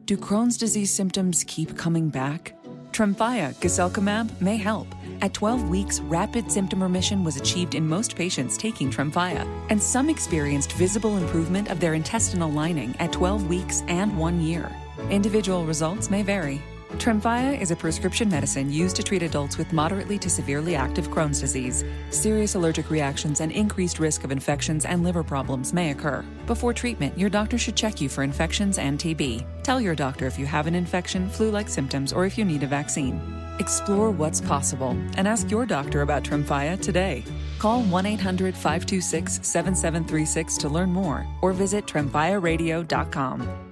Do Crohn's disease symptoms keep coming back? Tremfya guselkumab may help. At 12 weeks, rapid symptom remission was achieved in most patients taking Tremfya, and some experienced visible improvement of their intestinal lining at 12 weeks and 1 year. Individual results may vary. Tremfya is a prescription medicine used to treat adults with moderately to severely active Crohn's disease. Serious allergic reactions and increased risk of infections and liver problems may occur. Before treatment, your doctor should check you for infections and TB. Tell your doctor if you have an infection, flu-like symptoms, or if you need a vaccine. Explore what's possible and ask your doctor about Tremfya today. Call 1-800-526-7736 to learn more or visit tremfyaradio.com.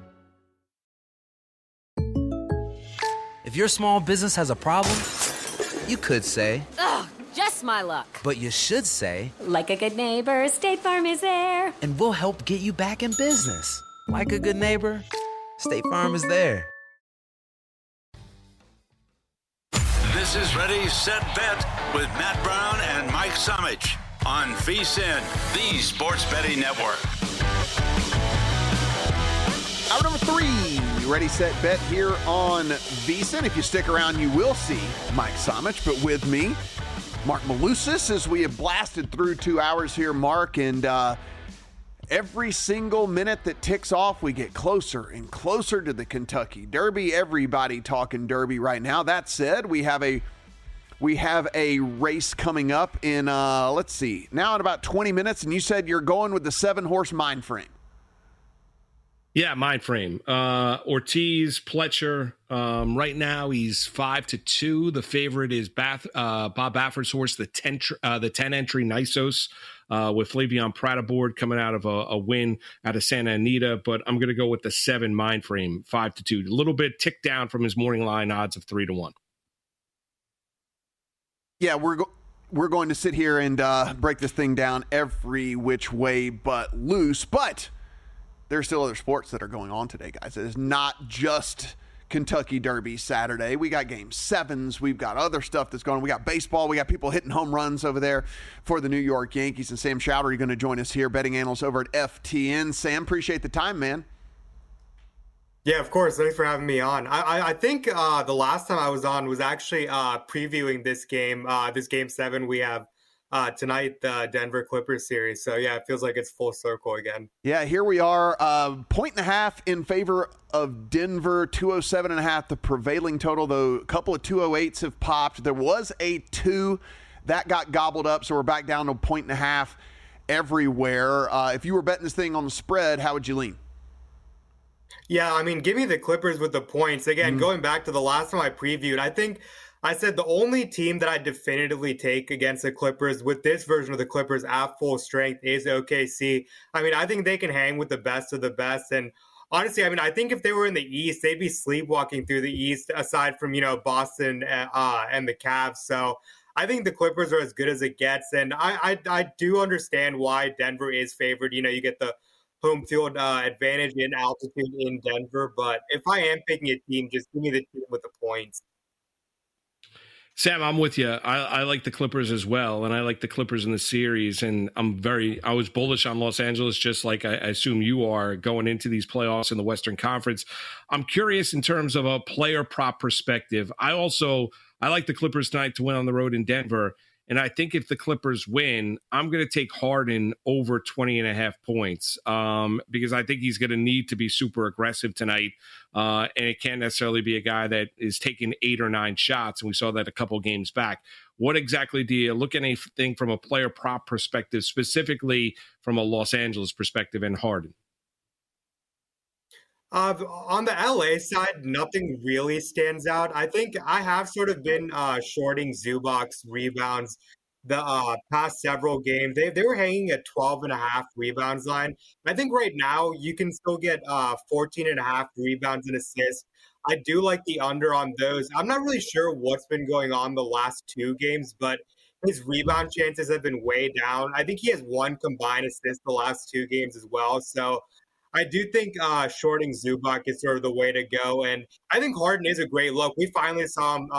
If your small business has a problem, you could say, "Ugh, just my luck." But you should say, "Like a good neighbor, State Farm is there." And we'll help get you back in business. Like a good neighbor, State Farm is there. This is Ready, Set, Bet with Matt Brown and Mike Somich on VSiN, the Sports Betting Network. Hour number 3, Ready, Set, Bet here on VSiN. If you stick around, you will see Mike Somich, but with me, Marc Malusis, as we have blasted through 2 hours here, Mark, and every single minute that ticks off, we get closer and closer to the Kentucky Derby. Everybody talking Derby right now. That said, we have a race coming up in, let's see, now in about 20 minutes, and you said you're going with the 7-horse mind frame. Yeah, mind frame. Ortiz, Pletcher. Right now he's 5-2. The favorite is Bob Baffert's horse, the 10 entry Nisos, with Flavion Prat aboard, coming out of a win out of Santa Anita. But I'm going to go with the 7 mind frame, 5-2. A little bit ticked down from his morning line odds of 3-1. Yeah, we're going to sit here and break this thing down every which way but loose. But there's still other sports that are going on today, guys. It is not just Kentucky Derby Saturday. We got Game 7s. We've got other stuff that's going on. We got baseball. We got people hitting home runs over there for the New York Yankees. And Sam Choudhury going to join us here, betting analyst over at FTN. Sam, appreciate the time, man. Yeah, of course. Thanks for having me on. I think the last time I was on was actually previewing this game, Game 7 we have tonight, the Denver Clippers series. So, yeah, it feels like it's full circle again. Yeah, here we are. 1.5 in favor of Denver, 207.5 the prevailing total, though a couple of 208s have popped. There was a 2 that got gobbled up, so we're back down to 1.5 everywhere. If you were betting this thing on the spread, how would you lean? Yeah, I mean, give me the Clippers with the points. Again, going back to the last time I previewed, I think I said the only team that I definitively take against the Clippers with this version of the Clippers at full strength is OKC. I mean, I think they can hang with the best of the best. And honestly, I mean, I think if they were in the East, they'd be sleepwalking through the East aside from, Boston and the Cavs. So I think the Clippers are as good as it gets. And I do understand why Denver is favored. You get the home field advantage in altitude in Denver. But if I am picking a team, just give me the team with the points. Sam, I'm with you. I like the Clippers as well, and I like the Clippers in the series. And I was bullish on Los Angeles, just like I assume you are going into these playoffs in the Western Conference. I'm curious in terms of a player prop perspective. I like the Clippers tonight to win on the road in Denver. And I think if the Clippers win, I'm going to take Harden over 20.5 points because I think he's going to need to be super aggressive tonight. And it can't necessarily be a guy that is taking 8 or 9 shots. And we saw that a couple games back. What exactly do you look at anything from a player prop perspective, specifically from a Los Angeles perspective and Harden? On the LA side, nothing really stands out. I think I have sort of been shorting Zubac's rebounds the past several games. They were hanging at 12.5 rebounds line. I think right now you can still get 14.5 rebounds and assists. I do like the under on those. I'm not really sure what's been going on the last 2 games, but his rebound chances have been way down. I think he has 1 combined assist the last 2 games as well. So I do think shorting Zubac is sort of the way to go. And I think Harden is a great look. We finally saw him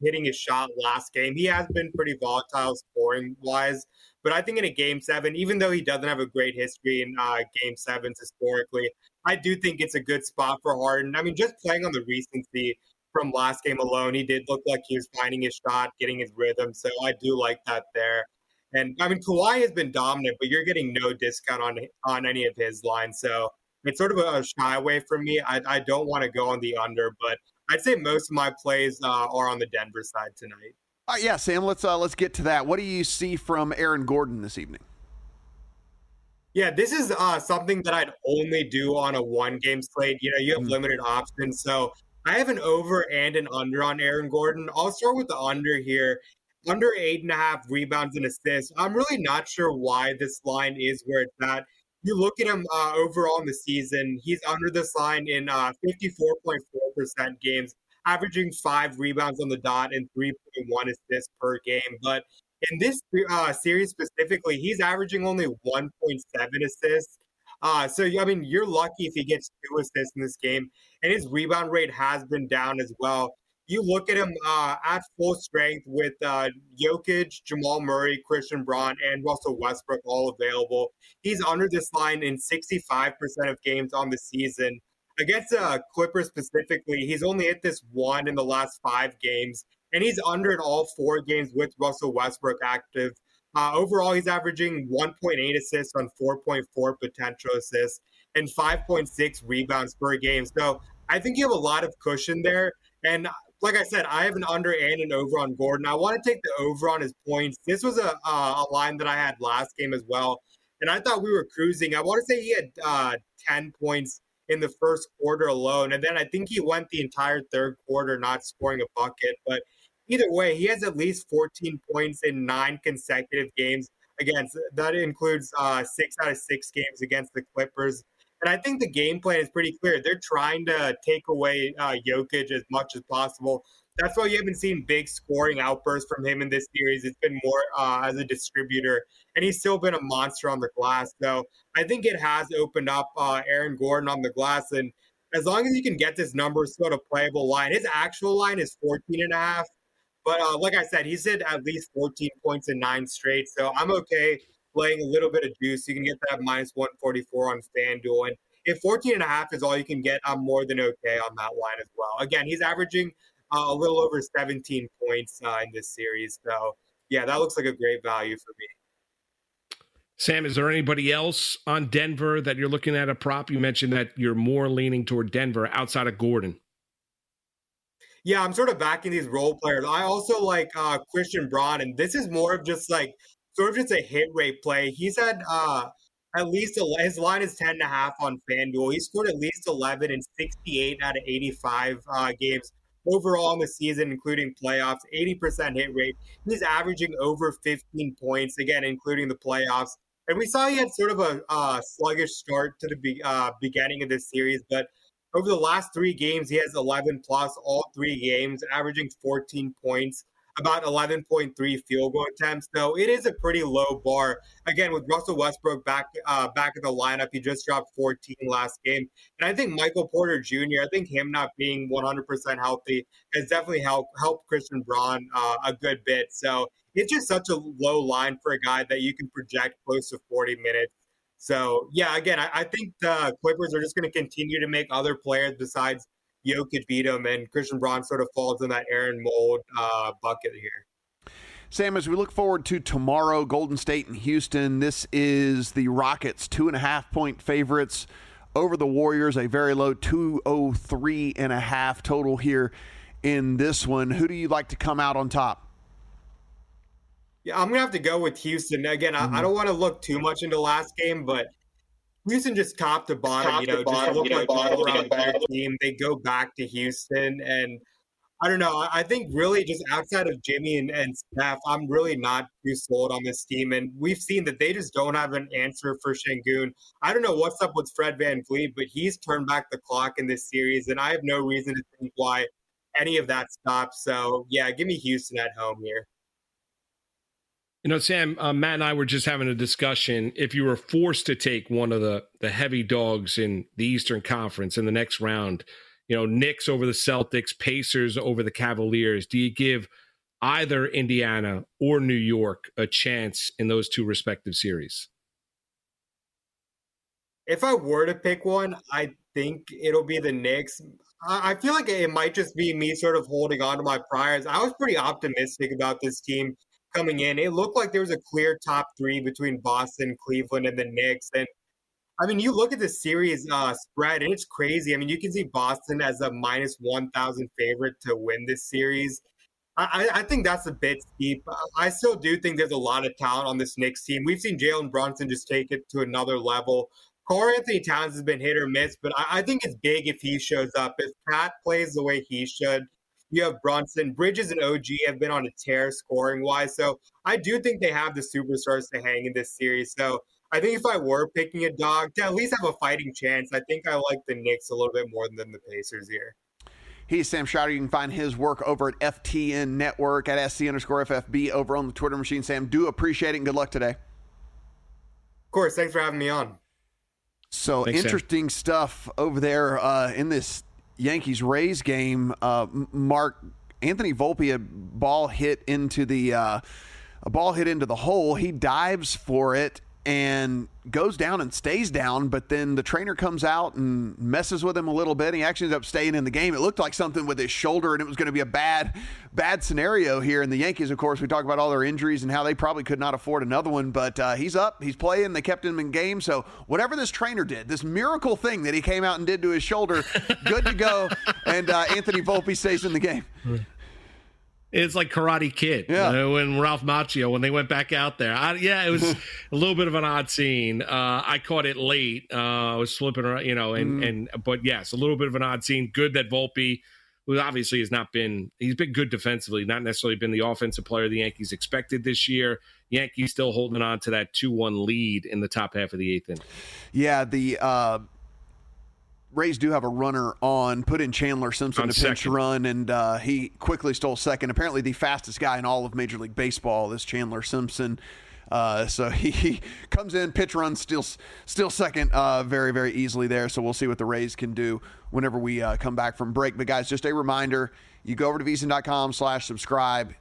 hitting his shot last game. He has been pretty volatile scoring-wise. But I think in a Game 7, even though he doesn't have a great history in Game 7s historically, I do think it's a good spot for Harden. I mean, just playing on the recency from last game alone, he did look like he was finding his shot, getting his rhythm. So I do like that there. And I mean, Kawhi has been dominant, but you're getting no discount on any of his lines. So it's sort of a shy away from me. I don't want to go on the under, but I'd say most of my plays are on the Denver side tonight. Yeah, Sam, let's get to that. What do you see from Aaron Gordon this evening? Yeah, this is something that I'd only do on a one-game slate. You know, you have limited options. So I have an over and an under on Aaron Gordon. I'll start with the under here. Under 8.5 rebounds and assists. I'm really not sure why this line is where it's at. You look at him overall in the season, he's under this line in 54.4% games, averaging 5 rebounds on the dot and 3.1 assists per game. But in this series specifically, he's averaging only 1.7 assists. So, I mean, you're lucky if he gets 2 assists in this game. And his rebound rate has been down as well. You look at him at full strength with Jokic, Jamal Murray, Christian Braun, and Russell Westbrook all available. He's under this line in 65% of games on the season. Against Clippers specifically, he's only hit this one in the last 5 games, and he's under in all 4 games with Russell Westbrook active. Overall, he's averaging 1.8 assists on 4.4 potential assists and 5.6 rebounds per game. So I think you have a lot of cushion there. And like I said, I have an under and an over on Gordon. I want to take the over on his points. This was a line that I had last game as well, and I thought we were cruising. I want to say he had 10 points in the first quarter alone, and then I think he went the entire third quarter not scoring a bucket. But either way, he has at least 14 points in 9 consecutive games. Again, that includes 6 out of 6 games against the Clippers. And I think the game plan is pretty clear. They're trying to take away Jokic as much as possible. That's why you haven't seen big scoring outbursts from him in this series. It's been more as a distributor, and he's still been a monster on the glass. So I think it has opened up Aaron Gordon on the glass. And as long as you can get this number sort of playable line, his actual line is 14.5. But like I said, he's hit at least 14 points in 9 straight. So I'm okay playing a little bit of juice. You can get that minus 144 on FanDuel. And if 14.5 is all you can get, I'm more than okay on that line as well. Again, he's averaging a little over 17 points in this series. So, yeah, that looks like a great value for me. Sam, is there anybody else on Denver that you're looking at a prop? You mentioned that you're more leaning toward Denver outside of Gordon. Yeah, I'm sort of backing these role players. I also like Christian Braun, and this is more of just like sort of just a hit rate play. He's had at least his line is 10.5 on FanDuel. He scored at least 11 in 68 out of 85 games overall in the season, including playoffs. 80% hit rate. He's averaging over 15 points again, including the playoffs. And we saw he had sort of a sluggish start to the beginning of this series, but over the last 3 games, he has 11 plus all 3 games, averaging 14 points, about 11.3 field goal attempts. So it is a pretty low bar. Again, with Russell Westbrook back in the lineup, he just dropped 14 last game. And I think Michael Porter Jr., I think him not being 100% healthy has definitely helped Christian Braun a good bit. So it's just such a low line for a guy that you can project close to 40 minutes. So, yeah, again, I think the Clippers are just going to continue to make other players besides Jokic beat him, and Christian Braun sort of falls in that Aaron mold bucket here. Sam, as we look forward to tomorrow, Golden State and Houston, this is the Rockets 2.5-point favorites over the Warriors, a very low 203.5 total here in this one. Who do you like to come out on top? Yeah, I'm going to have to go with Houston. Again, I don't want to look too much into last game, but Houston just top to bottom, just look like all around their team. They go back to Houston, and I don't know. I think really just outside of Jimmy and Steph, I'm really not too sold on this team. And we've seen that they just don't have an answer for Şengün. I don't know what's up with Fred VanVleet, but he's turned back the clock in this series, and I have no reason to think why any of that stops. So, yeah, give me Houston at home here. You know, Sam, Matt and I were just having a discussion. If you were forced to take one of the heavy dogs in the Eastern Conference in the next round, Knicks over the Celtics, Pacers over the Cavaliers, do you give either Indiana or New York a chance in those 2 respective series? If I were to pick one, I think it'll be the Knicks. I feel like it might just be me sort of holding on to my priors. I was pretty optimistic about this team coming in. It looked like there was a clear top three between Boston, Cleveland, and the Knicks. And I mean, you look at the series spread, and it's crazy. I mean, you can see Boston as a minus 1,000 favorite to win this series. I think that's a bit steep. I still do think there's a lot of talent on this Knicks team. We've seen Jalen Brunson just take it to another level. Karl Anthony Towns has been hit or miss, but I think it's big if he shows up. If Pat plays the way he should, you have Brunson. Bridges and OG have been on a tear scoring-wise. So I do think they have the superstars to hang in this series. So I think if I were picking a dog to at least have a fighting chance, I think I like the Knicks a little bit more than the Pacers here. He's Sam Choudhury. You can find his work over at FTN Network at SC_FFB over on the Twitter machine. Sam, do appreciate it and good luck today. Of course. Thanks for having me on. So Thanks, interesting stuff over there in this Yankees-Rays game. Mark, Anthony Volpe, a ball hit into the hole. He dives for it and goes down and stays down, but then the trainer comes out and messes with him a little bit. And he actually ends up staying in the game. It looked like something with his shoulder, and it was going to be a bad scenario here. And the Yankees, of course, we talk about all their injuries and how they probably could not afford another one, but he's up, he's playing, they kept him in game. So whatever this trainer did, this miracle thing that he came out and did to his shoulder, good to go. And Anthony Volpe stays in the game. It's like Karate Kid, when Ralph Macchio, when they went back out there. It was a little bit of an odd scene. I caught it late. I was flipping around, but yes, a little bit of an odd scene. Good that Volpe, who obviously he's been good defensively, not necessarily been the offensive player the Yankees expected this year. Yankees still holding on to that 2-1 lead in the top half of the eighth inning. Yeah, the Rays do have a runner on, put in Chandler Simpson to pinch run, and he quickly stole second. Apparently the fastest guy in all of Major League Baseball is Chandler Simpson. So he comes in, pitch run, steals second very, very easily there. So we'll see what the Rays can do whenever we come back from break. But guys, just a reminder, you go over to VSiN.com/subscribe,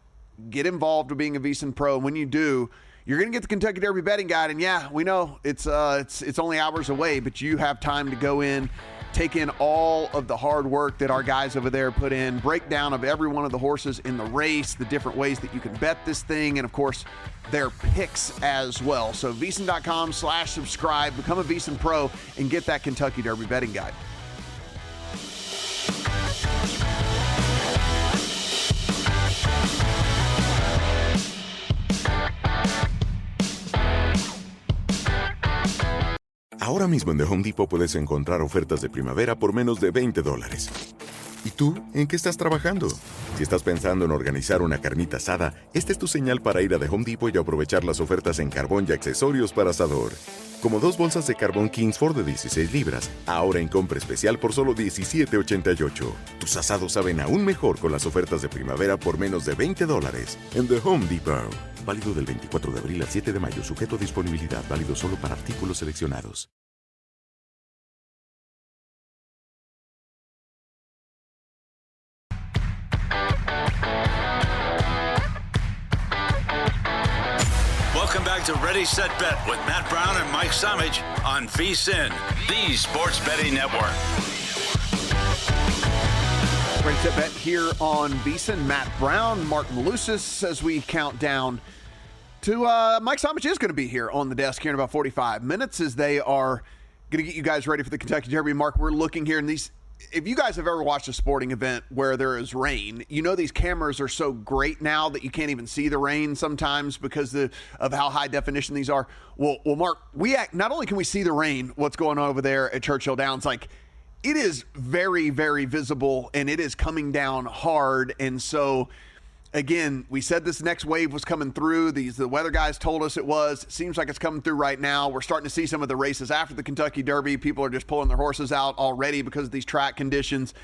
get involved with being a VSiN Pro. And when you do, you're going to get the Kentucky Derby betting guide. And yeah, we know it's only hours away, but you have time to go in, take in all of the hard work that our guys over there put in, breakdown of every one of the horses in the race, the different ways that you can bet this thing, and of course, their picks as well. So VSiN.com/subscribe, become a VSiN Pro, and get that Kentucky Derby betting guide. Ahora mismo en The Home Depot puedes encontrar ofertas de primavera por menos de $20. ¿Y tú, en qué estás trabajando? Si estás pensando en organizar una carnita asada, esta es tu señal para ir a The Home Depot y aprovechar las ofertas en carbón y accesorios para asador. Como 2 bolsas de carbón Kingsford de 16 libras, ahora en compra especial por solo $17.88. Tus asados saben aún mejor con las ofertas de primavera por menos de $20 en The Home Depot. Válido del 24 de abril al 7 de mayo, sujeto a disponibilidad, válido solo para artículos seleccionados. Welcome back to Ready, Set, Bet with Matt Brown and Mike Summich on VSiN, the Sports Betting Network. Ready, Set, Bet here on VSiN. Matt Brown, Mark Malusis, as we count down to Mike Summich is going to be here on the desk here in about 45 minutes as they are going to get you guys ready for the Kentucky Derby. Mark, we're looking here in these. If you guys have ever watched a sporting event where there is rain, you know these cameras are so great now that you can't even see the rain sometimes because of how high definition these are. Well, Mark, not only can we see the rain, what's going on over there at Churchill Downs, like it is very, very visible and it is coming down hard. And so, again, we said this next wave was coming through. The weather guys told us it was. It seems like it's coming through right now. We're starting to see some of the races after the Kentucky Derby. People are just pulling their horses out already because of these track conditions.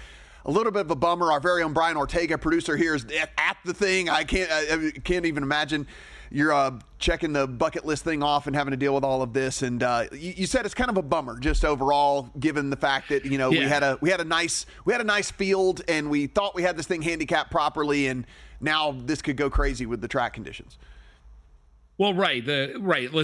A little bit of a bummer. Our very own Brian Ortega, producer here, is at the thing. I can't even imagine. You're checking the bucket list thing off and having to deal with all of this. And you said it's kind of a bummer, just overall, given the fact that we had a nice field and we thought we had this thing handicapped properly, and now this could go crazy with the track conditions. Well, right.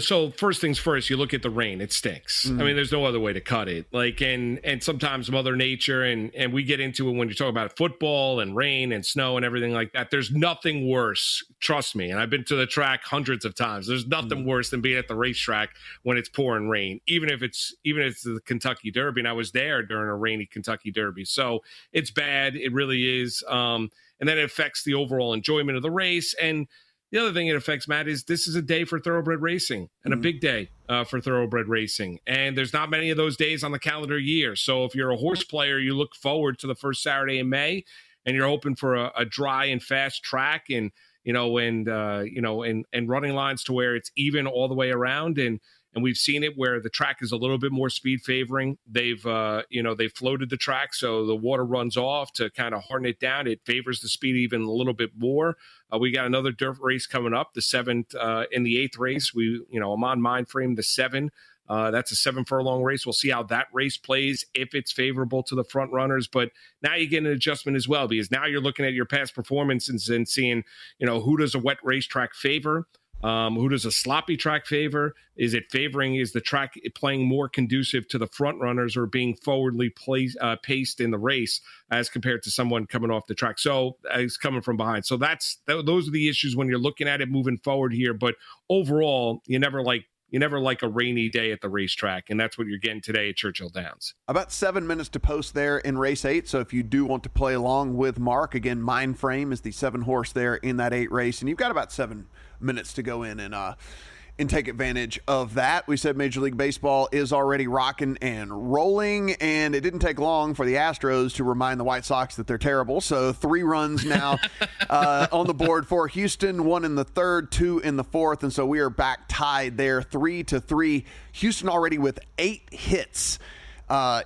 So first things first, you look at the rain. It stinks. I mean, there's no other way to cut it. And sometimes Mother Nature, and we get into it when you talk about football and rain and snow and everything like that. There's nothing worse. Trust me. And I've been to the track hundreds of times. There's nothing worse than being at the racetrack when it's pouring rain, even if it's the Kentucky Derby. And I was there during a rainy Kentucky Derby. So it's bad. It really is. And then it affects the overall enjoyment of the race. And the other thing it affects, Matt, is this is a day for thoroughbred racing and a big day for thoroughbred racing. And there's not many of those days on the calendar year. So if you're a horse player, you look forward to the first Saturday in May, and you're hoping for a dry and fast track and running lines to where it's even all the way around. And we've seen it where the track is a little bit more speed favoring. They've floated the track so the water runs off to kind of harden it down. It favors the speed even a little bit more. We got another dirt race coming up, the 7th in the 8th race. I'm on mind frame the 7. That's a 7 furlong race. We'll see how that race plays, if it's favorable to the front runners. But now you get an adjustment as well, because now you're looking at your past performances and seeing, who does a wet racetrack favor? Who does a sloppy track favor? Is the track playing more conducive to the front runners or being forwardly paced in the race as compared to someone coming off the track? So it's coming from behind. So those are the issues when you're looking at it moving forward here. But overall, you never like a rainy day at the racetrack, and that's what you're getting today at Churchill Downs. About 7 minutes to post there in race 8. So if you do want to play along with Mark, again, Mind Frame is the 7 horse there in that 8 race, and you've got about 7 minutes to go in and take advantage of that. We said Major League Baseball is already rocking and rolling, and it didn't take long for the Astros to remind the White Sox that they're terrible. So 3 runs now on the board for Houston, 1 in the 3rd, 2 in the 4th, and so we are back tied there 3-3. Houston already with 8 hits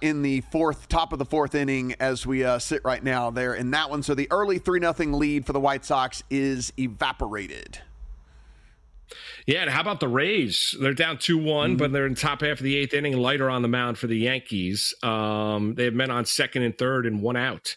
in the top of the 4th inning as we sit right now there in that one. So the early 3-0 lead for the White Sox is evaporated. Yeah, and how about the Rays? They're down 2-1, but they're in the top half of the 8th inning, lighter on the mound for the Yankees. They have men on 2nd and 3rd and 1 out.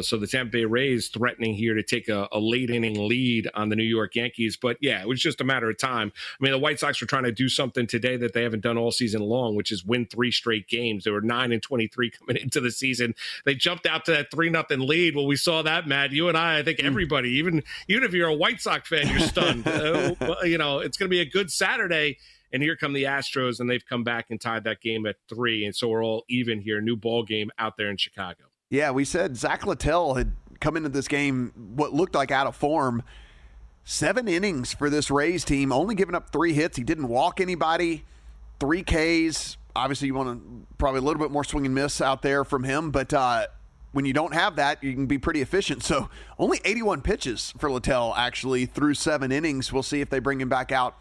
So the Tampa Bay Rays threatening here to take a late inning lead on the New York Yankees. But yeah, it was just a matter of time. I mean, the White Sox were trying to do something today that they haven't done all season long, which is win 3 straight games. They were 9-23 coming into the season. They jumped out to that 3-0 lead. Well, we saw that, Matt. You and I think everybody, even if you're a White Sox fan, you're stunned. It's going to be a good Saturday. And here come the Astros, and they've come back and tied that game at 3. And so we're all even here. New ball game out there in Chicago. Yeah, we said Zach Littell had come into this game what looked like out of form. 7 innings for this Rays team, only giving up 3 hits. He didn't walk anybody, 3 Ks. Obviously, you want probably a little bit more swing and miss out there from him, but when you don't have that, you can be pretty efficient. So only 81 pitches for Littell, actually, through 7 innings. We'll see if they bring him back out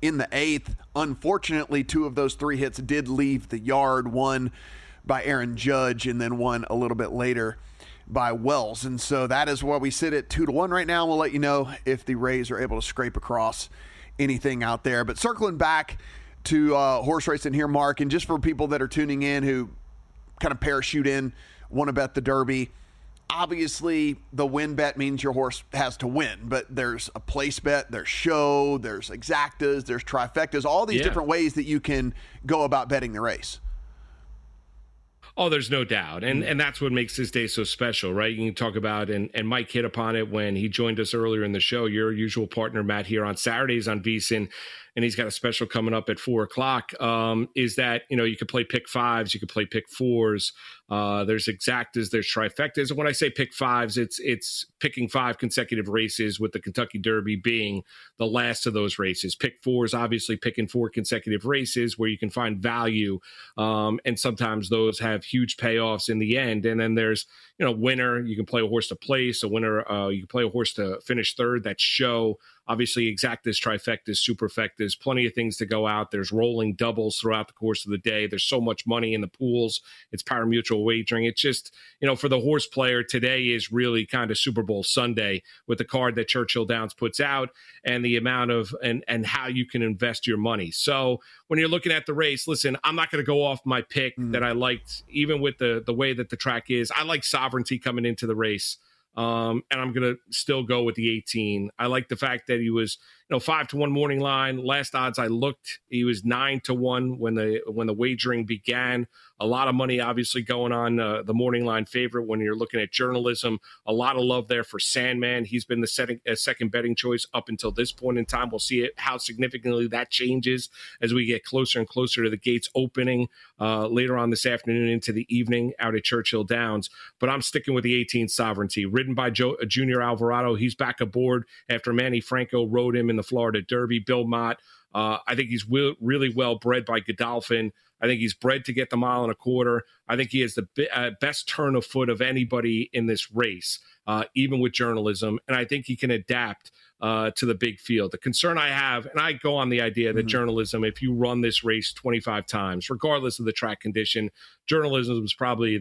in the 8th. Unfortunately, 2 of those 3 hits did leave the yard, one by Aaron Judge and then one a little bit later by Wells. And so that is where we sit at 2-1 right now. We'll let you know if the Rays are able to scrape across anything out there. But circling back to horse racing here, Mark, and just for people that are tuning in who kind of parachute in, want to bet the Derby, obviously the win bet means your horse has to win, but there's a place bet, there's show, there's exactas, there's trifectas, all these different ways that you can go about betting the race. Oh, there's no doubt. And that's what makes this day so special, right? You can talk about, and Mike hit upon it when he joined us earlier in the show, your usual partner, Matt, here on Saturdays on VSiN, and he's got a special coming up at 4:00, is that, you could play pick 5s, you could play pick 4s. There's exactas, there's trifectas. And when I say pick 5s, it's picking 5 consecutive races, with the Kentucky Derby being the last of those races. Pick 4s, obviously picking 4 consecutive races where you can find value. And sometimes those have huge payoffs in the end. And then there's, winner, you can play a horse to place, a winner, you can play a horse to finish 3rd, that's show. Obviously, exactas, trifectas, superfectas, plenty of things to go out. There's rolling doubles throughout the course of the day. There's so much money in the pools. It's pari-mutuel wagering. It's just, for the horse player, today is really kind of Super Bowl Sunday with the card that Churchill Downs puts out and the amount of and how you can invest your money. So when you're looking at the race, listen, I'm not going to go off my pick that I liked, even with the way that the track is. I like Sovereignty coming into the race. And I'm going to still go with the 18. I like the fact that he was, 5-1 morning line. Last odds I looked, he was 9-1 when the wagering began. A lot of money obviously going on the morning line favorite when you're looking at journalism. A lot of love there for Sandman. He's been the second betting choice up until this point in time. We'll see how significantly that changes as we get closer and closer to the gates opening later on this afternoon into the evening out at Churchill Downs. But I'm sticking with the 18 Sovereignty. Ridden by Junior Alvarado. He's back aboard after Manny Franco rode him in the Florida Derby. Bill Mott, I think he's really well bred by Godolphin. I think he's bred to get the 1.25 miles. I think he has the best turn of foot of anybody in this race, even with journalism. And I think he can adapt to the big field. The concern I have, and I go on the idea that journalism, if you run this race 25 times, regardless of the track condition, journalism is probably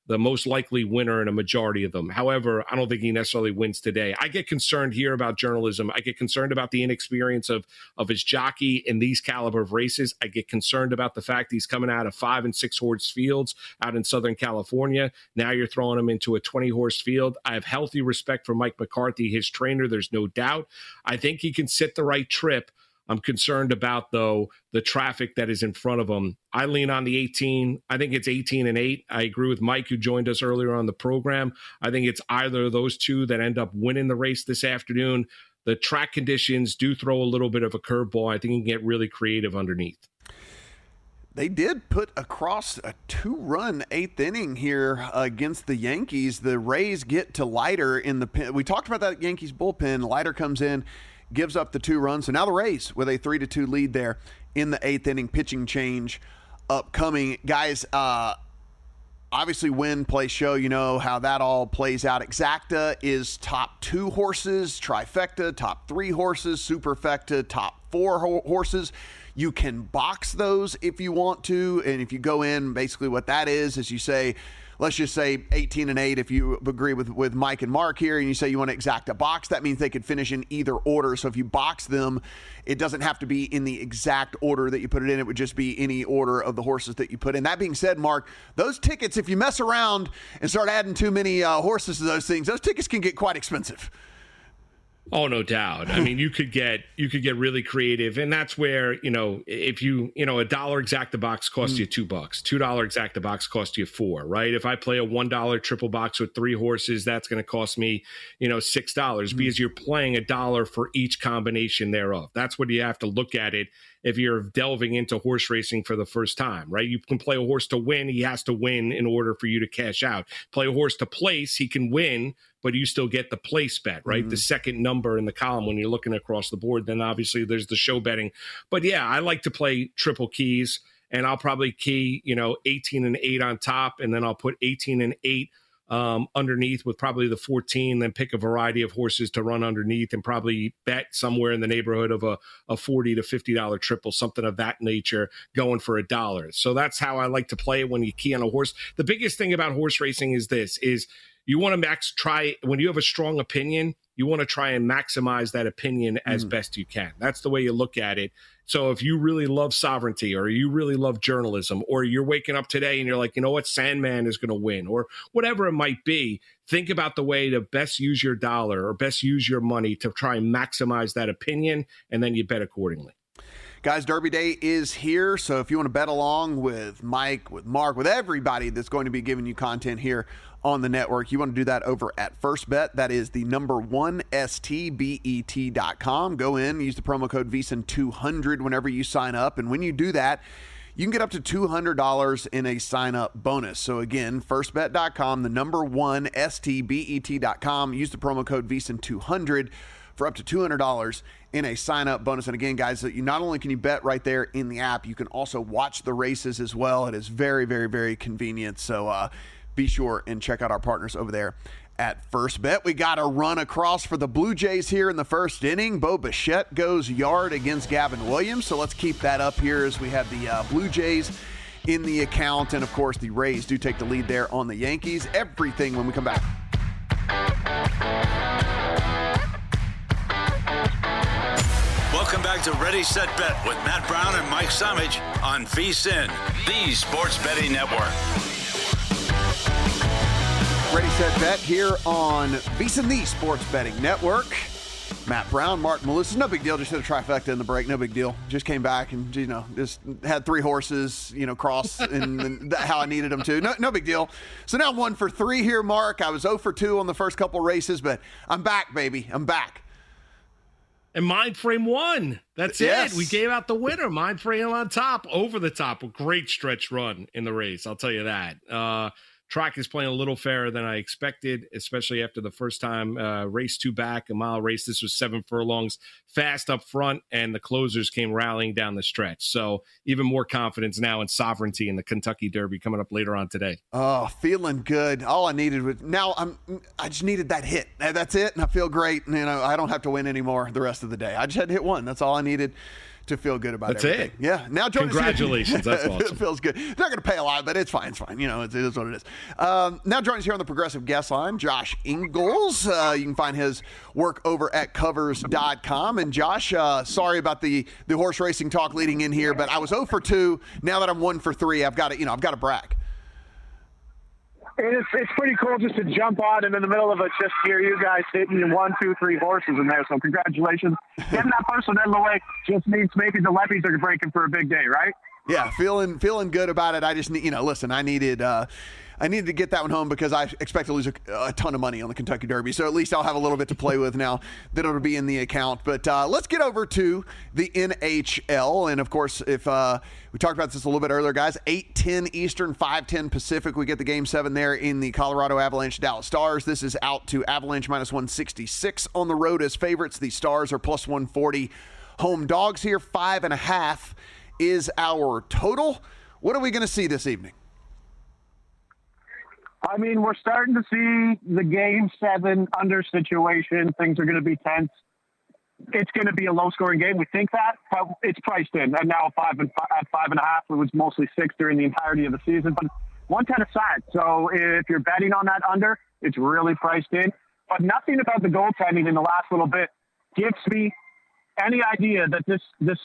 the most likely winner in a majority of them. However, I don't think he necessarily wins today. I get concerned here about journalism. I get concerned about the inexperience of his jockey in these caliber of races. I get concerned about the fact he's coming out of 5 and 6 horse fields out in Southern California. Now you're throwing him into a 20 horse field. I have healthy respect for Mike McCarthy, his trainer. There's no doubt. I think he can sit the right trip. I'm concerned about, though, the traffic that is in front of him. I lean on the 18. I think it's 18-8. I agree with Mike, who joined us earlier on the program. I think it's either of those two that end up winning the race this afternoon. The track conditions do throw a little bit of a curveball. I think he can get really creative underneath. They did put across a 2-run 8th inning here against the Yankees. The Rays get to Leiter in the pen. We talked about that Yankees bullpen. Leiter comes in, gives up the 2 runs. So now the Rays with a 3-2 lead there in the 8th inning. Pitching change upcoming. Guys, obviously win, play, show. You know how that all plays out. Exacta is top 2 horses. Trifecta, top 3 horses. Superfecta, top 4 horses. You can box those if you want to. And if you go in, basically what that is you say, let's just say 18-8 if you agree with Mike and Mark here, and you say you want to exacta box, that means they could finish in either order. So if you box them, it doesn't have to be in the exact order that you put it in. It would just be any order of the horses that you put in. That being said, Mark, those tickets, if you mess around and start adding too many horses to those things, those tickets can get quite expensive. Oh, no doubt. I mean, you could get really creative, and that's where, if you, $1 exacta box costs you $2, $2 exacta box costs you $4, right? If I play a $1 triple box with 3 horses, that's going to cost me, $6 because you're playing $1 for each combination thereof. That's what you have to look at it if you're delving into horse racing for the first time, right? You can play a horse to win. He has to win in order for you to cash out. Play a horse to place. He can win, but you still get the place bet, right? The second number in the column when you're looking across the board. Then obviously there's the show betting. But yeah, I like to play triple keys, and I'll probably key, 18-8 on top, and then I'll put 18-8 underneath with probably the 14, then pick a variety of horses to run underneath and probably bet somewhere in the neighborhood of a $40 to $50 triple, something of that nature, going for $1. So that's how I like to play it when you key on a horse. The biggest thing about horse racing is you want to when you have a strong opinion, you want to try and maximize that opinion as best you can. That's the way you look at it. So if you really love sovereignty, or you really love journalism, or you're waking up today and you're like, you know what, Sandman is going to win, or whatever it might be, think about the way to best use your dollar or best use your money to try and maximize that opinion, and then you bet accordingly. Guys, Derby Day is here, so if you want to bet along with Mike, with Mark, with everybody that's going to be giving you content here on the network, you want to do that over at First Bet. That is the number 1stbet.com. Go in, use the promo code VSiN200 whenever you sign up, and when you do that, you can get up to $200 in a sign-up bonus. So again, firstbet.com, the number 1stbet.com. Use the promo code VSiN200 for up to $200 in a sign-up bonus. And again, guys, you not only can you bet right there in the app, you can also watch the races as well. It is very, very, very convenient. So be sure and check out our partners over there at First Bet. We got a run across for the Blue Jays here in the first inning. Bo Bichette goes yard against Gavin Williams. So let's keep that up here as we have the Blue Jays in the account. And, of course, the Rays do take the lead there on the Yankees. Everything when we come back. Welcome back to Ready, Set, Bet with Matt Brown and Mike Summich on VSiN, the Sports Betting Network. Ready, Set, Bet here on VSiN, the Sports Betting Network. Matt Brown, Marc Malusis. No big deal. Just hit a trifecta in the break. No big deal. Just came back and, just had 3 horses, cross and how I needed them to. No big deal. So now I'm 1 for 3 here, Mark. I was 0 for 2 on the first couple races, but I'm back, baby. I'm back. And Mind Frame won. That's Yes. it. We gave out the winner. Mind Frame on top, over the top. A great stretch run in the race. I'll tell you that. Track is playing a little fairer than I expected, especially after the first time race 2 back, a mile race. This was 7 furlongs, fast up front, and the closers came rallying down the stretch. So even more confidence now in sovereignty in the Kentucky Derby coming up later on today. Oh, feeling good. All I needed was I just needed that hit. That's it, and I feel great. And I don't have to win anymore the rest of the day. I just had to hit one. That's all I needed to feel good about That's everything. it. Yeah. Now, congratulations. That's awesome. It feels good. It's not going to pay a lot, but it's fine. It's fine. It is what it is. Now joining us here on the Progressive Guest Line, Josh Inglis. You can find his work over at covers.com. And Josh, sorry about the horse racing talk leading in here, but I was 0 for 2. Now that I'm 1 for 3, I've got to brag. It's pretty cool just to jump on and in the middle of it, just hear you guys hitting 1, 2, 3 horses in there. So congratulations. Getting that first one out of the way just means maybe the levies are breaking for a big day, right? Yeah, feeling good about it. I just need, listen, I needed to get that one home because I expect to lose a ton of money on the Kentucky Derby. So at least I'll have a little bit to play with now that it'll be in the account. But let's get over to the NHL. And, of course, if we talked about this a little bit earlier, guys, 8:10 Eastern, 5:10 Pacific. We get the Game 7 there in the Colorado Avalanche Dallas Stars. This is out to Avalanche minus 166 on the road as favorites. The Stars are plus 140. Home dogs here, 5.5 is our total. What are we going to see this evening? I mean, we're starting to see the Game 7 under situation. Things are going to be tense. It's going to be a low-scoring game. We think that, but it's priced in. And now at 5.5, it was mostly 6 during the entirety of the season. But 110 aside. So if you're betting on that under, it's really priced in. But nothing about the goaltending in the last little bit gives me any idea that this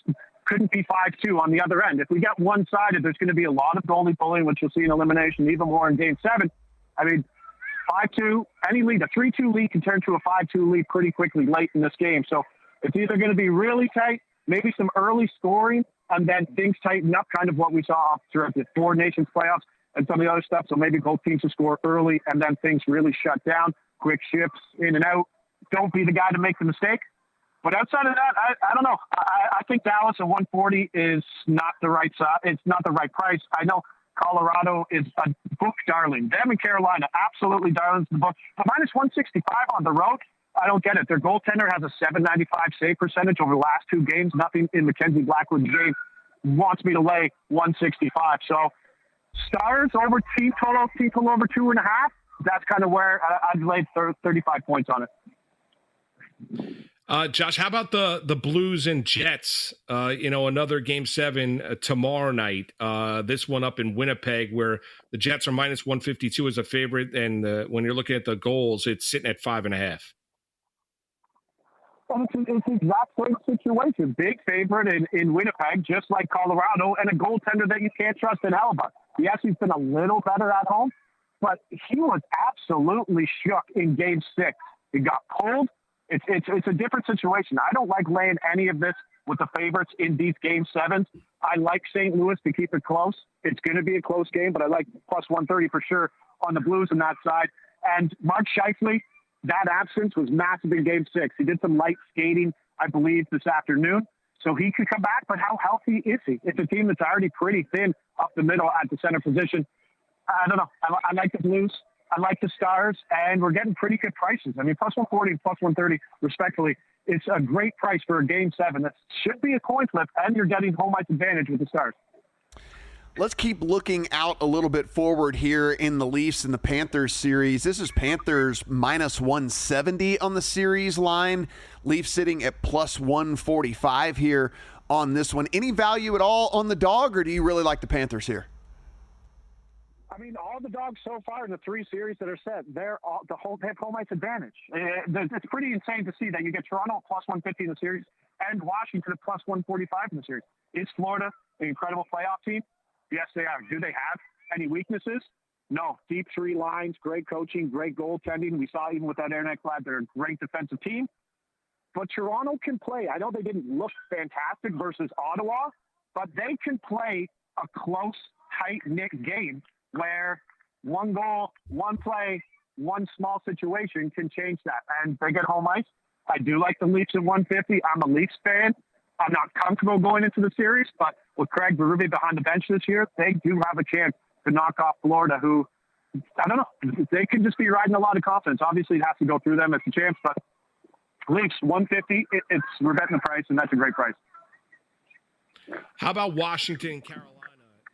couldn't be 5-2 on the other end. If we get one-sided, there's going to be a lot of goalie pulling, which you'll see in elimination, even more in Game 7. I mean, 5-2, any lead, a 3-2 lead can turn to a 5-2 lead pretty quickly late in this game. So it's either going to be really tight, maybe some early scoring, and then things tighten up, kind of what we saw throughout the Four Nations playoffs and some of the other stuff. So maybe both teams will score early, and then things really shut down, quick shifts in and out. Don't be the guy to make the mistake. But outside of that, I don't know. I think Dallas at 140 is not the right size. It's not the right price. I know Colorado is a book darling. Them and Carolina, absolutely darlings in the book. But minus 165 on the road, I don't get it. Their goaltender has a 795 save percentage over the last 2 games. Nothing in Mackenzie Blackwood's game wants me to lay 165. So Stars over team total over 2.5. That's kind of where I'd lay 35 points on it. Josh, how about the Blues and Jets? Another Game 7 tomorrow night. This one up in Winnipeg, where the Jets are minus 152 as a favorite, and when you're looking at the goals, it's sitting at 5.5. Well, it's the exact same situation. Big favorite in Winnipeg, just like Colorado, and a goaltender that you can't trust in Hellebuyck. Yes, he's been a little better at home, but he was absolutely shook in Game 6. He got pulled. It's a different situation. I don't like laying any of this with the favorites in these Game 7s. I like St. Louis to keep it close. It's going to be a close game, but I like plus 130 for sure on the Blues on that side. And Mark Scheifele, that absence was massive in Game 6. He did some light skating, I believe, this afternoon. So he could come back, but how healthy is he? It's a team that's already pretty thin up the middle at the center position. I don't know. I like the Blues. I like the Stars, and we're getting pretty good prices. I mean, plus 140 and plus 130, respectfully, it's a great price for a Game 7. That should be a coin flip, and you're getting home ice advantage with the Stars. Let's keep looking out a little bit forward here in the Leafs and the Panthers series. This is Panthers minus 170 on the series line. Leafs sitting at plus 145 here on this one. Any value at all on the dog, or do you really like the Panthers here? I mean, all the dogs so far in the 3 series that are set, they have home ice advantage. It's pretty insane to see that you get Toronto plus 150 in the series and Washington at plus 145 in the series. Is Florida an incredible playoff team? Yes, they are. Do they have any weaknesses? No. Deep 3 lines, great coaching, great goaltending. We saw even with that Aaron Ekblad, they're a great defensive team. but Toronto can play. I know they didn't look fantastic versus Ottawa, but they can play a close, tight-knit game where one goal, one play, one small situation can change that. And they get home ice. I do like the Leafs at 150. I'm a Leafs fan. I'm not comfortable going into the series, but with Craig Berube behind the bench this year, they do have a chance to knock off Florida, who, I don't know, they could just be riding a lot of confidence. Obviously, it has to go through them. It's a chance, but Leafs 150, we're betting the price, and that's a great price. How about Washington and Carolina?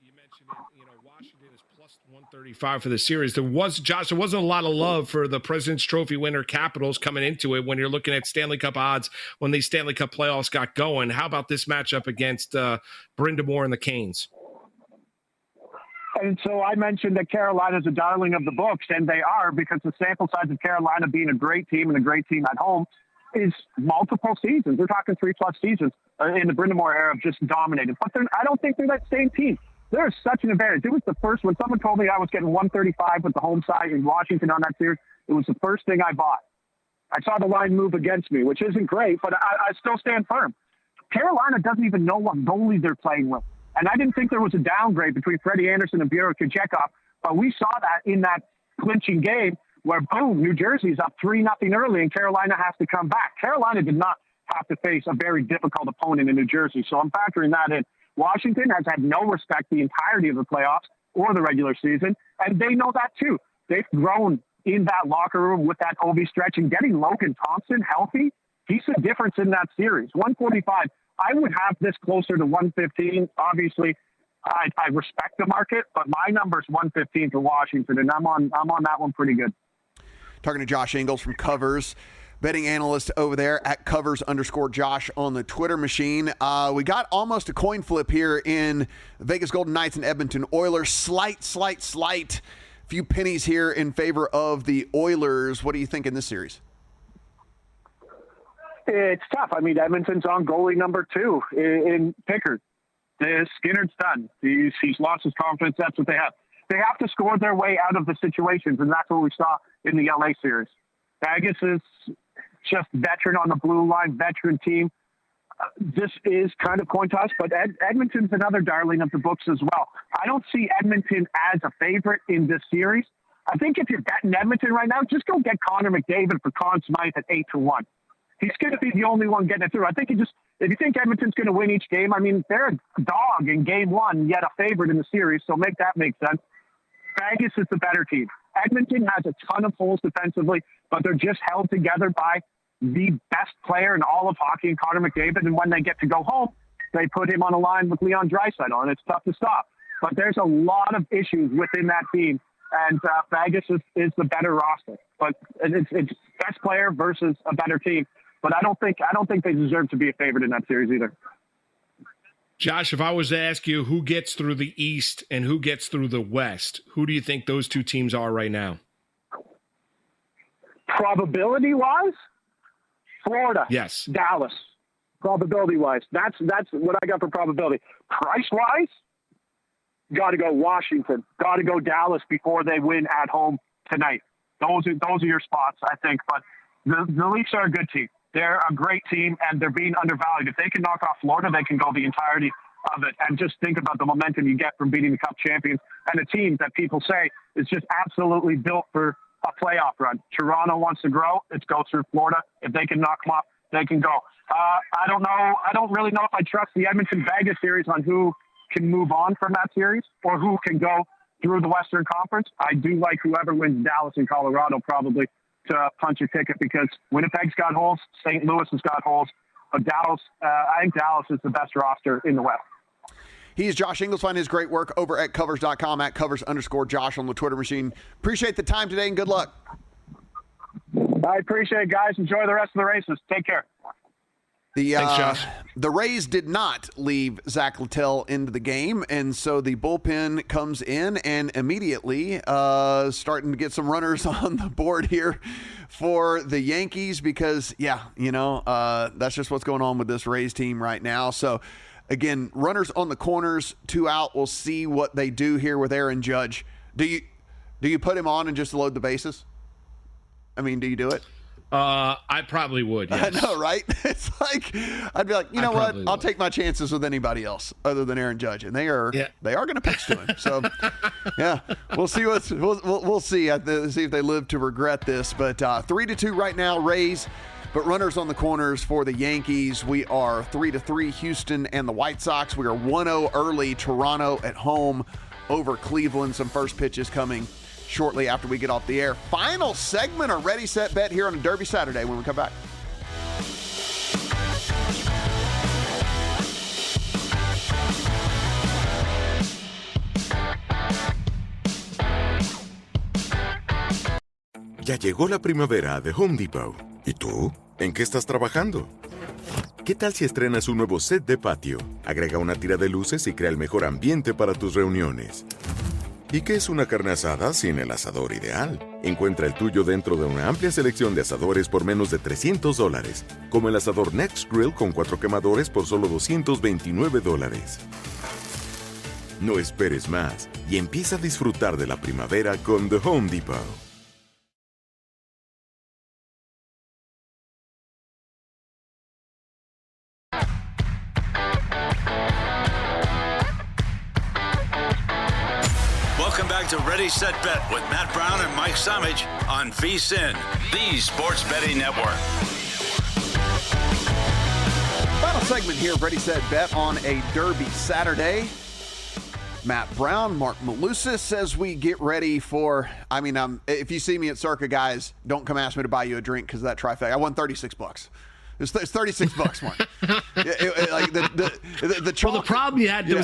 You mentioned it, Washington is plus 135 for the series. There wasn't a lot of love for the President's Trophy winner Capitals coming into it when you're looking at Stanley Cup odds when these Stanley Cup playoffs got going. How about this matchup against Brind'Amour and the Canes? And so I mentioned that Carolina's a darling of the books, and they are, because the sample size of Carolina being a great team and a great team at home is multiple seasons. We're talking 3+ seasons in the Brind'Amour era of just dominating. But I don't think they're that same team. There's such an advantage. It was the first, when someone told me I was getting 135 with the home side in Washington on that series, it was the first thing I bought. I saw the line move against me, which isn't great, but I still stand firm. Carolina doesn't even know what goalie they're playing with. And I didn't think there was a downgrade between Freddie Anderson and Bureau Kochetkov, but we saw that in that clinching game where, boom, New Jersey's up 3-0 early and Carolina has to come back. Carolina did not have to face a very difficult opponent in New Jersey, so I'm factoring that in. Washington has had no respect the entirety of the playoffs or the regular season, and they know that too. They've grown in that locker room with that OB stretch, and getting Logan Thompson healthy, he's the difference in that series. 145, I would have this closer to 115. Obviously, I respect the market, but my number's 115 for Washington, and I'm on that one pretty good. Talking to Josh Inglis from Covers, betting analyst over there at Covers_Josh on the Twitter machine. We got almost a coin flip here in Vegas Golden Knights and Edmonton Oilers. Slight few pennies here in favor of the Oilers. What do you think in this series? It's tough. I mean, Edmonton's on goalie number 2 in Pickard. Skinner's done. He's lost his confidence. That's what they have. They have to score their way out of the situations, and that's what we saw in the LA series. Vegas is just veteran on the blue line, veteran team. This is kind of coin toss, but Edmonton's another darling of the books as well. I don't see Edmonton as a favorite in this series. I think if you're betting Edmonton right now, just go get Connor McDavid for Conn Smythe at 8-1. He's going to be the only one getting it through. I think if you think Edmonton's going to win each game, I mean, they're a dog in game 1, yet a favorite in the series, so make that make sense. Vegas is the better team. Edmonton has a ton of holes defensively, but they're just held together by the best player in all of hockey, in Connor McDavid. And when they get to go home, they put him on a line with Leon Draisaitl, and it's tough to stop. But there's a lot of issues within that team, and Vegas is the better roster. But it's best player versus a better team. But I don't think they deserve to be a favorite in that series either. Josh, if I was to ask you who gets through the East and who gets through the West, who do you think those two teams are right now? Probability-wise, Florida. Yes. Dallas. Probability-wise. That's what I got for probability. Price-wise, got to go Washington. Got to go Dallas before they win at home tonight. Those are your spots, I think. But the Leafs are a good team. They're a great team, and they're being undervalued. If they can knock off Florida, they can go the entirety of it. And just think about the momentum you get from beating the Cup champions and a team that people say is just absolutely built for a playoff run. Toronto wants to grow. It goes through Florida. If they can knock them off, they can go. I don't know. I don't really know if I trust the Edmonton-Vegas series on who can move on from that series or who can go through the Western Conference. I do like whoever wins Dallas and Colorado probably to punch a ticket, because Winnipeg's got holes, St. Louis has got holes, but Dallas, I think Dallas is the best roster in the West. He's Josh Inglis. Find his great work over at Covers.com, at Covers_Josh on the Twitter machine. Appreciate the time today and good luck. I appreciate it, guys. Enjoy the rest of the races. Take care. Thanks, Josh. The Rays did not leave Zach Littell into the game, and so the bullpen comes in and immediately starting to get some runners on the board here for the Yankees because, that's just what's going on with this Rays team right now. So, again, runners on the corners, 2 out. We'll see what they do here with Aaron Judge. Do you put him on and just load the bases? I mean, do you do it? I probably would. Yes. I know, right? It's like I'd be like, you know what? I'll take my chances with anybody else other than Aaron Judge, and they are going to pitch to him. So, yeah, we'll see we'll see. See if they live to regret this. But 3-2 right now, Rays. But runners on the corners for the Yankees. We are 3-3 Houston and the White Sox. We are 1-0 early Toronto at home over Cleveland. Some first pitches coming shortly after we get off the air. Final segment of Ready, Set, Bet here on a Derby Saturday when we come back. Ya llegó la primavera de Home Depot. ¿Y tú? ¿En qué estás trabajando? ¿Qué tal si estrenas un nuevo set de patio? Agrega una tira de luces y crea el mejor ambiente para tus reuniones. ¿Y qué es una carne asada sin el asador ideal? Encuentra el tuyo dentro de una amplia selección de asadores por menos de $300, como el asador Next Grill con 4 quemadores por solo $229. No esperes más y empieza a disfrutar de la primavera con The Home Depot. Welcome back to Ready, Set, Bet with Matt Brown and Mike Summich on VSiN, the Sports Betting Network. Final segment here of Ready, Set, Bet on a Derby Saturday. Matt Brown, Marc Malusis, as we get ready for, if you see me at Circa, guys, don't come ask me to buy you a drink because of that trifecta. I won $36. It's $36, Mark. The problem you had, there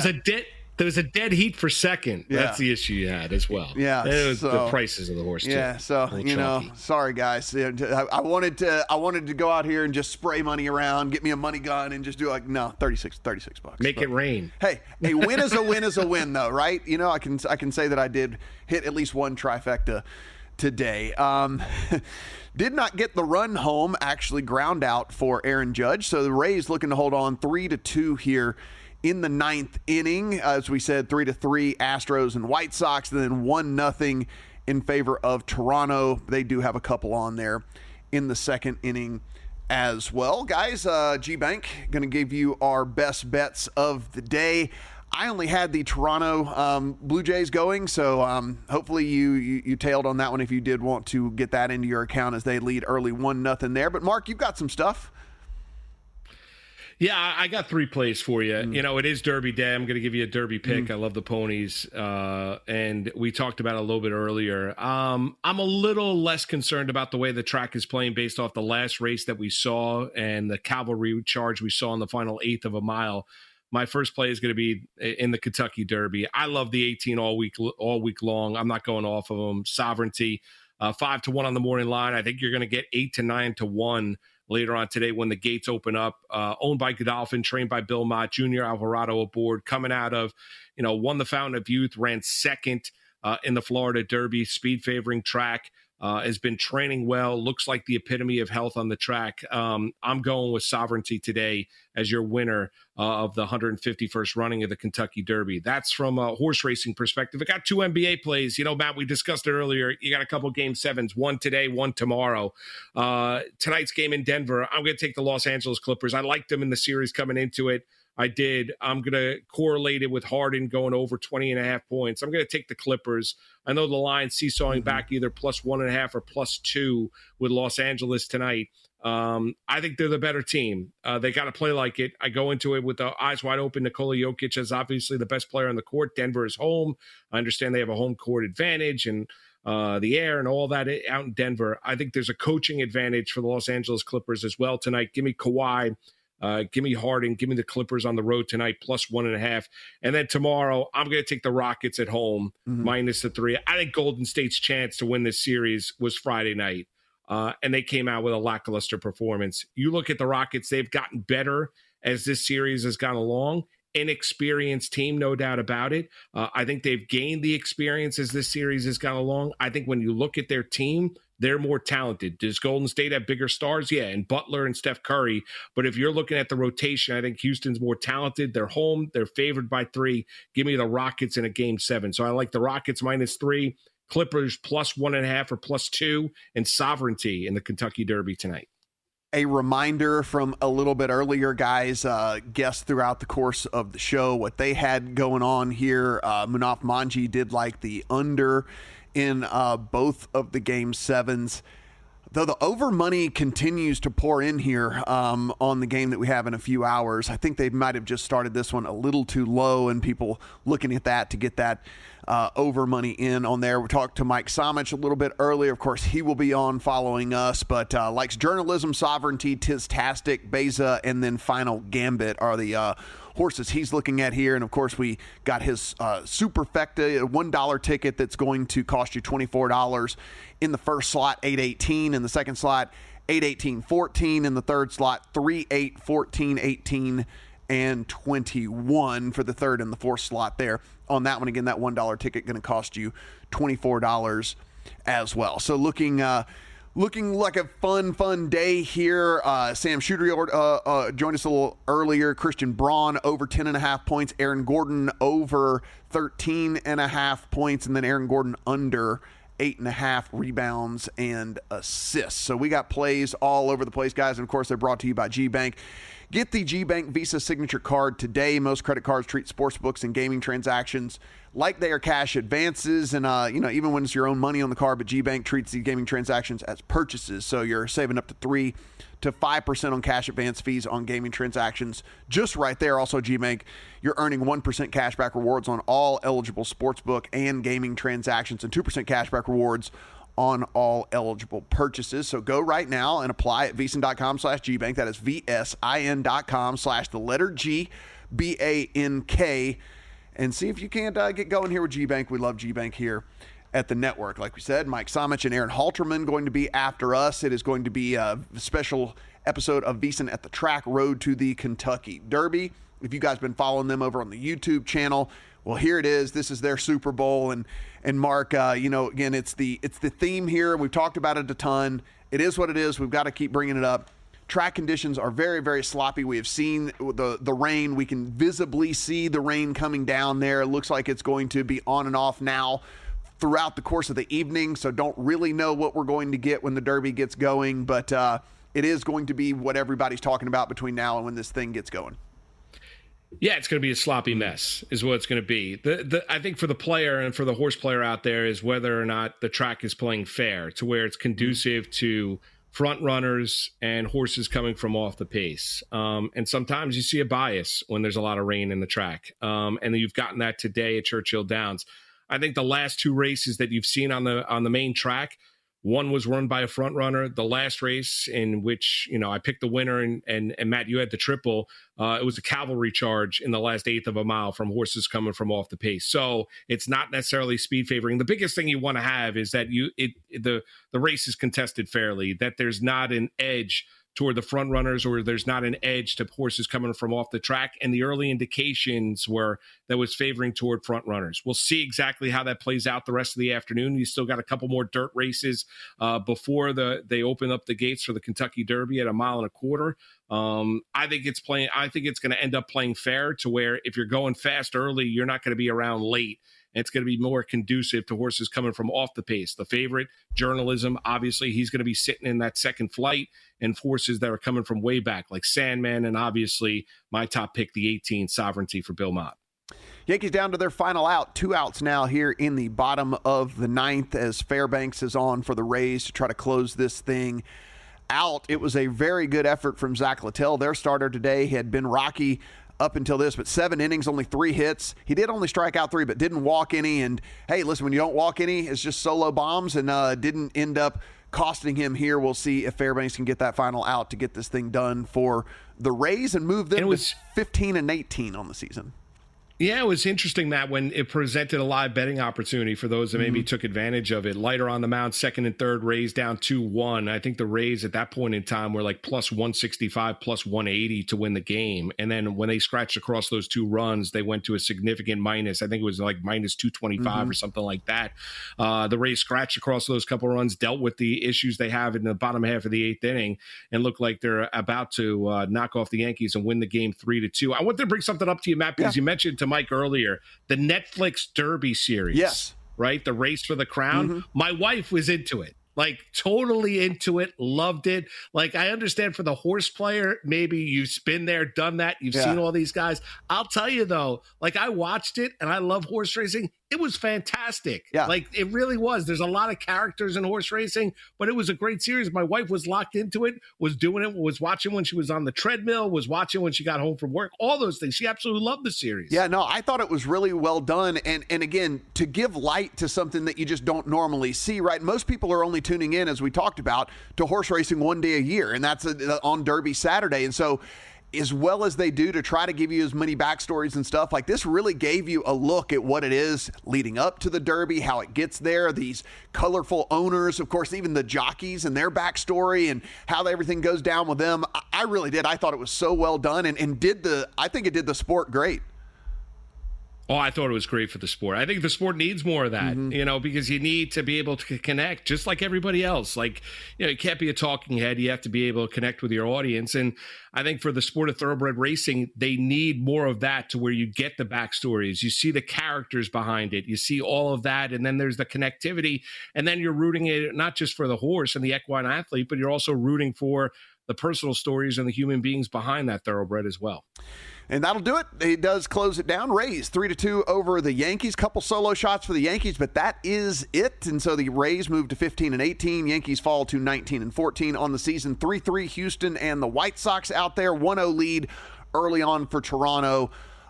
was a dead heat for second. Yeah. That's the issue you had as well. Yeah, it was the prices of the horse. Yeah, too. So sorry guys. I wanted to go out here and just spray money around, get me a money gun, and just do $36. Make it rain. Hey, a win is a win is a win, though, right? You know, I can say that I did hit at least one trifecta today. Did not get the run home, actually ground out for Aaron Judge. So the Rays looking to hold on 3-2 here in the ninth inning. As we said, 3-3 Astros and White Sox, and then 1-0 in favor of Toronto. They do have a couple on there in the second inning as well. Guys, G-Bank going to give you our best bets of the day. I only had the Toronto Blue Jays going, so hopefully you tailed on that one if you did want to get that into your account as they lead early 1-0 there. But Mark, you've got some stuff. Yeah, I got 3 plays for you. You know, it is Derby Day. I'm going to give you a Derby pick. I love the ponies. And we talked about it a little bit earlier. I'm a little less concerned about the way the track is playing based off the last race that we saw and the cavalry charge we saw in the final eighth of a mile. My first play is going to be in the Kentucky Derby. I love the 18 all week long. I'm not going off of them. Sovereignty, 5-1 on the morning line. I think you're going to get 8-9 to 1 later on today when the gates open up. Owned by Godolphin, trained by Bill Mott, Junior Alvarado aboard, coming out of, won the Fountain of Youth, ran second in the Florida Derby, speed favoring track. Has been training well, looks like the epitome of health on the track. I'm going with Sovereignty today as your winner of the 151st running of the Kentucky Derby. That's from a horse racing perspective. I got 2 NBA plays. Matt, we discussed it earlier. You got a couple game 7s, one today, one tomorrow. Tonight's game in Denver, I'm going to take the Los Angeles Clippers. I liked them in the series coming into it. I did. I'm going to correlate it with Harden going over 20.5 points. I'm going to take the Clippers. I know the line seesawing back either +1.5 or +2 with Los Angeles tonight. I think they're the better team. They got to play like it. I go into it with the eyes wide open. Nikola Jokic is obviously the best player on the court. Denver is home. I understand they have a home court advantage and the air and all that out in Denver. I think there's a coaching advantage for the Los Angeles Clippers as well tonight. Give me Kawhi. Give me Harden. Give me the Clippers on the road tonight, +1.5. And then tomorrow, I'm going to take the Rockets at home, -3. I think Golden State's chance to win this series was Friday night, and they came out with a lackluster performance. You look at the Rockets, they've gotten better as this series has gone along. Inexperienced team, no doubt about it. I think they've gained the experience as this series has gone along. I think when you look at their team, they're more talented. Does Golden State have bigger stars? Yeah, and Butler and Steph Curry. But if you're looking at the rotation, I think Houston's more talented. They're home. They're favored by 3. Give me the Rockets in a game 7. So I like the Rockets -3. Clippers plus 1.5 or plus 2, and Sovereignty in the Kentucky Derby tonight. A reminder from a little bit earlier, guys, guests throughout the course of the show, what they had going on here. Munaf Manji did like the under in both of the game 7s. Though the over money continues to pour in here on the game that we have in a few hours, I think they might have just started this one a little too low, and people looking at that to get that over money in on there. We talked to Mike Samich a little bit earlier. Of course, he will be on following us, but likes Journalism, Sovereignty, Tistastic, Beza, and then Final Gambit are the horses he's looking at here. And of course, we got his Superfecta, a $1 ticket that's going to cost you $24 in the first slot, 8-18 in the second slot, 8-18-14 in the third slot, 3-8-14, 18 and 21 for the third and the fourth slot there. On that one, again, that $1 ticket going to cost you $24 as well. So looking like a fun day here. Sam Choudhury joined us a little earlier. Christian Braun over 10.5 points. Aaron Gordon over 13.5 points. And then Aaron Gordon under 8.5 rebounds and assists. So we got plays all over the place, guys. And of course, they're brought to you by GBank. Get the GBank Visa Signature Card today. Most credit cards treat sportsbooks and gaming transactions like they are cash advances. And, even when it's your own money on the card, but GBank treats these gaming transactions as purchases. So you're saving up to 3 to 5% on cash advance fees on gaming transactions. Just right there. Also, GBank, you're earning 1% cashback rewards on all eligible sportsbook and gaming transactions and 2% cashback rewards on all eligible purchases. So go right now and apply at vsin.com/GBank. That is VSIN.com/GBank, and see if you can't get going here with GBank. We love GBank here at the network. Like we said, Mike Samich and Aaron Halterman going to be after us. It is going to be a special episode of VSiN at the Track, Road to the Kentucky Derby. If you guys have been following them over on the YouTube channel, well, here it is. This is their Super Bowl, and Mark, again, it's the theme here. We've talked about it a ton. It is what it is. We've got to keep bringing it up. Track conditions are very, very sloppy. We have seen the rain. We can visibly see the rain coming down there. It looks like it's going to be on and off now throughout the course of the evening, so don't really know what we're going to get when the Derby gets going, but it is going to be what everybody's talking about between now and when this thing gets going. Yeah, it's going to be a sloppy mess is what it's going to be. I think for the player and for the horse player out there is whether or not the track is playing fair to where it's conducive to front runners and horses coming from off the pace. And sometimes you see a bias when there's a lot of rain in the track. And you've gotten that today at Churchill Downs. I think the last two races that you've seen on the main track, one was run by a front runner. The last race in which, I picked the winner and Matt, you had the triple. It was a cavalry charge in the last eighth of a mile from horses coming from off the pace. So it's not necessarily speed favoring. The biggest thing you want to have is that the race is contested fairly, that there's not an edge toward the front runners or there's not an edge to horses coming from off the track. And the early indications were that was favoring toward front runners. We'll see exactly how that plays out the rest of the afternoon. You still got a couple more dirt races before they open up the gates for the Kentucky Derby at 1.25 miles. I think it's going to end up playing fair to where if you're going fast early, you're not going to be around late. And it's going to be more conducive to horses coming from off the pace. The favorite, Journalism, obviously, he's going to be sitting in that second flight, and horses that are coming from way back, like Sandman, and obviously my top pick, the 18, Sovereignty for Bill Mott. Yankees down to their final out. 2 outs now here in the bottom of the ninth as Fairbanks is on for the Rays to try to close this thing out. It was a very good effort from Zach Littell. Their starter today had been rocky up until this, but 7 innings, only 3 hits. He did only strike out 3, but didn't walk any. And hey, listen, when you don't walk any, it's just solo bombs, and didn't end up costing him here. We'll see if Fairbanks can get that final out to get this thing done for the Rays and move them to 15-18 on the season. Yeah, it was interesting, Matt, when it presented a live betting opportunity for those that maybe took advantage of it. Lighter on the mound, second and third, Rays down 2-1. I think the Rays at that point in time were like plus 165, plus 180 to win the game. And then when they scratched across those 2 runs, they went to a significant minus. I think it was like minus 225 or something like that. The Rays scratched across those couple runs, dealt with the issues they have in the bottom half of the 8th inning, and looked like they're about to knock off the Yankees and win the game 3-2. I want to bring something up to you, Matt, because you mentioned to Mike earlier, the Netflix Derby series. Yes. right? The race for the crown. My wife was into it. Like totally into it, loved it. Like I understand for the horse player, maybe you've been there, done that. You've seen all these guys. I'll tell you though, like I watched it and I love horse racing. It was fantastic. Yeah. Like it really was. There's a lot of characters in horse racing, but it was a great series. My wife was locked into it, was doing it, was watching when she was on the treadmill, was watching when she got home from work, all those things. She absolutely loved the series. Yeah, no, I thought it was really well done. And again, to give light to something that you just don't normally see, right? Most people are only tuning in, as we talked about, to horse racing one day a year, and that's on Derby Saturday. And so as well as they do to try to give you as many backstories and stuff, like this really gave you a look at what it is leading up to the Derby, how it gets there, these colorful owners, of course, even the jockeys and their backstory and how everything goes down with them. I really did. I thought it was so well done and I think it did the sport great. Oh, I thought it was great for the sport. I think the sport needs more of that, you know, because you need to be able to connect just like everybody else. Like, you know, you can't be a talking head. You have to be able to connect with your audience. And I think for the sport of thoroughbred racing, they need more of that to where you get the backstories. You see the characters behind it. You see all of that. And then there's the connectivity. And then you're rooting it not just for the horse and the equine athlete, but you're also rooting for the personal stories and the human beings behind that thoroughbred as well. And that'll do it. He does close it down. Rays 3-2 over the Yankees. Couple solo shots for the Yankees, but that is it. And so the Rays move to 15-18. Yankees fall to 19-14 on the season. 3-3 Houston and the White Sox out there. 1-0 lead early on for Toronto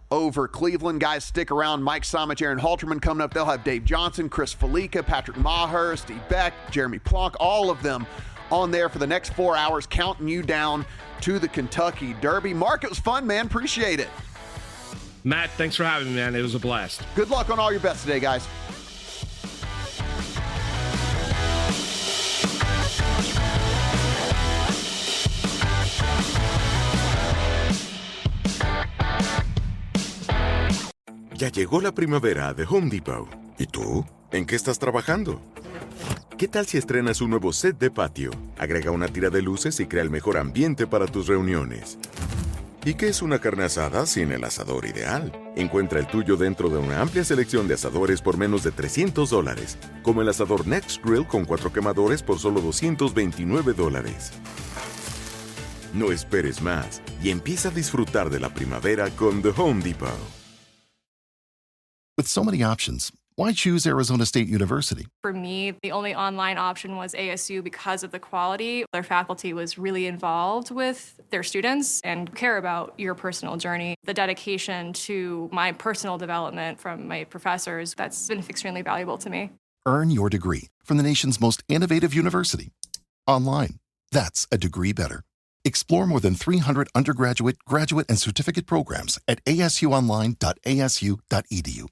over Cleveland. Guys, stick around. Mike Somich, Aaron Halterman coming up. They'll have Dave Johnson, Chris Felica, Patrick Maher, Steve Beck, Jeremy Plonk, all of them on there for the next 4 hours, counting you down to the Kentucky Derby. Mark, it was fun, man. Appreciate it. Matt, thanks for having me, man. It was a blast. Good luck on all your bets today, guys. Ya llegó la primavera de Home Depot. ¿Y tú? ¿En qué estás trabajando? ¿Qué tal si estrenas un nuevo set de patio? Agrega una tira de luces y crea el mejor ambiente para tus reuniones. ¿Y qué es una carne asada sin el asador ideal? Encuentra el tuyo dentro de una amplia selección de asadores por menos de $300, como el asador Next Grill con 4 quemadores por solo $229. No esperes más y empieza a disfrutar de la primavera con The Home Depot. With so many options, why choose Arizona State University? For me, the only online option was ASU because of the quality. Their faculty was really involved with their students and care about your personal journey. The dedication to my personal development from my professors, that's been extremely valuable to me. Earn your degree from the nation's most innovative university. Online. That's a degree better. Explore more than 300 undergraduate, graduate, and certificate programs at asuonline.asu.edu.